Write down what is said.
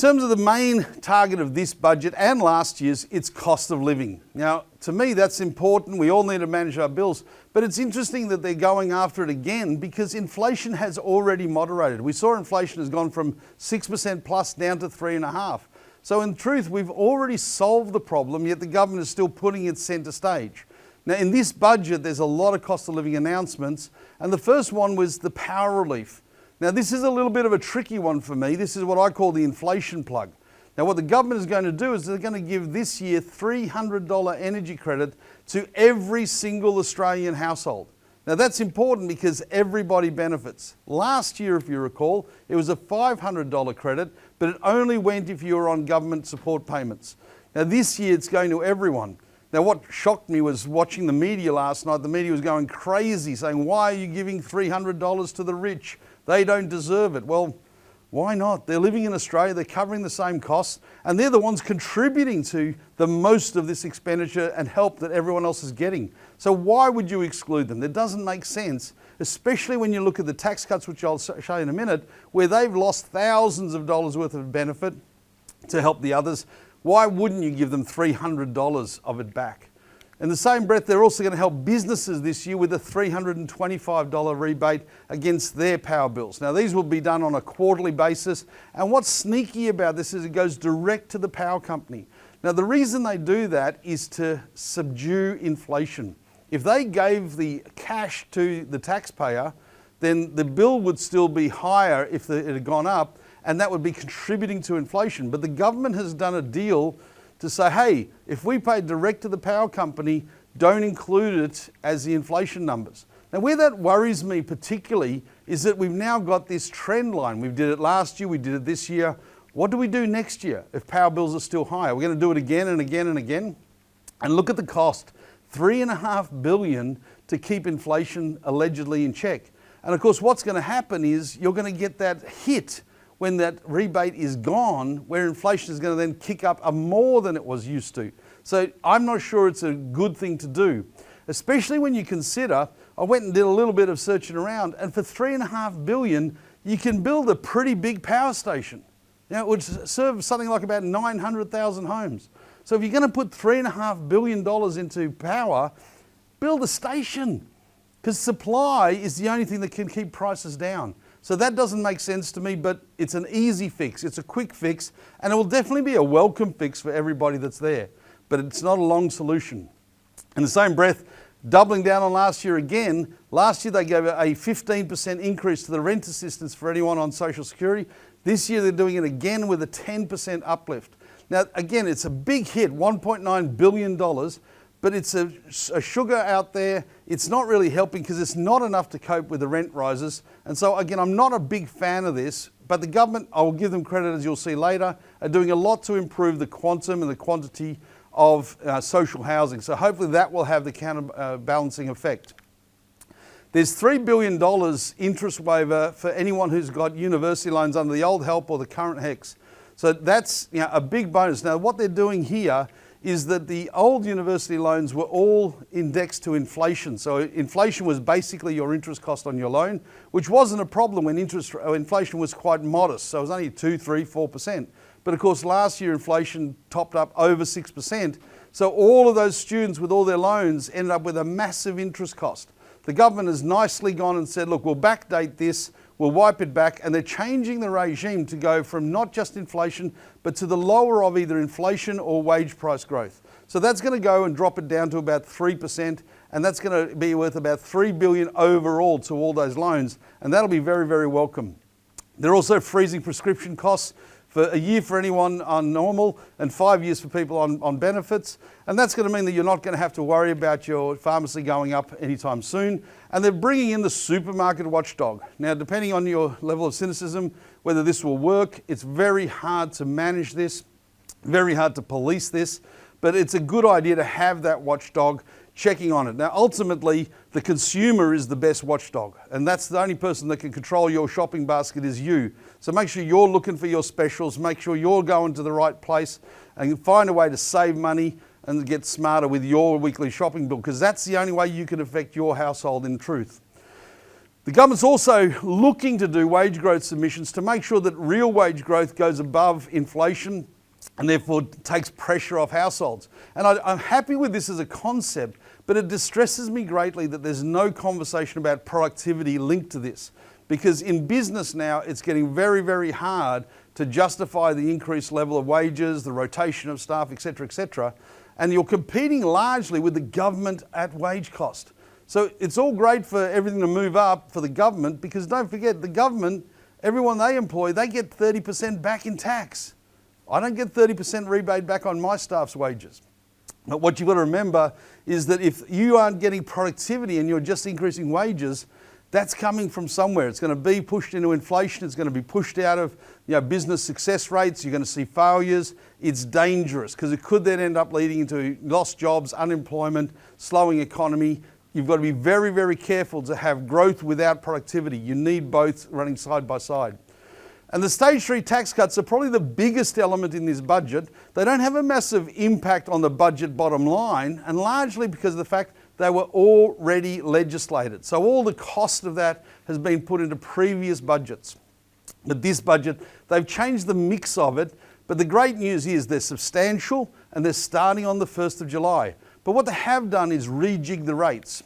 terms of the main target of this budget and last year's, it's cost of living. Now, to me, that's important. We all need to manage our bills. But it's interesting that they're going after it again because inflation has already moderated. We saw inflation has gone from 6% plus down to 3.5%. So in truth, we've already solved the problem, yet the government is still putting it centre stage. Now, in this budget, there's a lot of cost of living announcements. And the first one was the power relief. Now, this is a little bit of a tricky one for me. This is what I call the inflation plug. Now, what the government is going to do is they're going to give this year $300 energy credit to every single Australian household. Now, that's important because everybody benefits. Last year, if you recall, it was a $500 credit, but it only went if you were on government support payments. Now, this year, it's going to everyone. Now, what shocked me was watching the media last night. The media was going crazy, saying, why are you giving $300 to the rich? They don't deserve it. Well, why not? They're living in Australia, they're covering the same costs, and they're the ones contributing to the most of this expenditure and help that everyone else is getting. So why would you exclude them? That doesn't make sense, especially when you look at the tax cuts, which I'll show you in a minute, where they've lost thousands of dollars worth of benefit to help the others. Why wouldn't you give them $300 of it back? In the same breath, they're also going to help businesses this year with a $325 rebate against their power bills. Now, these will be done on a quarterly basis. And what's sneaky about this is it goes direct to the power company. Now, the reason they do that is to subdue inflation. If they gave the cash to the taxpayer, then the bill would still be higher if it had gone up, and that would be contributing to inflation. But the government has done a deal to say, hey, if we pay direct to the power company, don't include it as the inflation numbers. Now, where that worries me particularly is that we've now got this trend line. We did it last year, we did it this year. What do we do next year if power bills are still higher? We're going to do it again and again and again. And look at the cost, $3.5 billion to keep inflation allegedly in check. And of course, what's going to happen is you're going to get that hit when that rebate is gone, where inflation is going to then kick up more than it was used to. So I'm not sure it's a good thing to do, especially when you consider, I went and did a little bit of searching around, and for $3.5 billion, you can build a pretty big power station. Now, it would serve something like about 900,000 homes. So if you're going to put $3.5 billion into power, build a station, because supply is the only thing that can keep prices down. So that doesn't make sense to me, but it's an easy fix. It's a quick fix, and it will definitely be a welcome fix for everybody that's there. But it's not a long solution. In the same breath, doubling down on last year again, last year they gave a 15% increase to the rent assistance for anyone on Social Security. This year they're doing it again with a 10% uplift. Now, again, it's a big hit, $1.9 billion, but it's a sugar out there. It's not really helping because it's not enough to cope with the rent rises. And so again, I'm not a big fan of this, but the government, I will give them credit, as you'll see later, are doing a lot to improve the quantum and the quantity of social housing. So hopefully that will have the counterbalancing effect. There's $3 billion interest waiver for anyone who's got university loans under the old HELP or the current HECS. So that's a big bonus. Now, what they're doing here is that the old university loans were all indexed to inflation. So inflation was basically your interest cost on your loan, which wasn't a problem when inflation was quite modest. So it was only 2, 3, 4%. But of course, last year inflation topped up over 6%. So all of those students with all their loans ended up with a massive interest cost. The government has nicely gone and said, look, we'll backdate this, we'll wipe it back, and they're changing the regime to go from not just inflation, but to the lower of either inflation or wage price growth. So that's going to go and drop it down to about 3%, and that's going to be worth about $3 billion overall to all those loans, and that'll be very, very welcome. They're also freezing prescription costs for a year for anyone on normal and 5 years for people on benefits. And that's going to mean that you're not going to have to worry about your pharmacy going up anytime soon. And they're bringing in the supermarket watchdog. Now, depending on your level of cynicism, whether this will work, it's very hard to manage this, very hard to police this, but it's a good idea to have that watchdog checking on it. Now, ultimately, the consumer is the best watchdog, and that's the only person that can control your shopping basket is you. So make sure you're looking for your specials, make sure you're going to the right place, and find a way to save money and get smarter with your weekly shopping bill, because that's the only way you can affect your household in truth. The government's also looking to do wage growth submissions to make sure that real wage growth goes above inflation and therefore takes pressure off households. And I'm happy with this as a concept, but it distresses me greatly that there's no conversation about productivity linked to this. Because in business now, it's getting very, very hard to justify the increased level of wages, the rotation of staff, etc., etc. And you're competing largely with the government at wage cost. So it's all great for everything to move up for the government, because don't forget, the government, everyone they employ, they get 30% back in tax. I don't get 30% rebate back on my staff's wages. But what you've got to remember is that if you aren't getting productivity and you're just increasing wages, that's coming from somewhere. It's going to be pushed into inflation. It's going to be pushed out of business success rates. You're going to see failures. It's dangerous because it could then end up leading into lost jobs, unemployment, slowing economy. You've got to be very, very careful to have growth without productivity. You need both running side by side. And the stage 3 tax cuts are probably the biggest element in this budget. They don't have a massive impact on the budget bottom line, and largely because of the fact they were already legislated. So all the cost of that has been put into previous budgets. But this budget, they've changed the mix of it, but the great news is they're substantial and they're starting on the 1st of July. But what they have done is rejig the rates.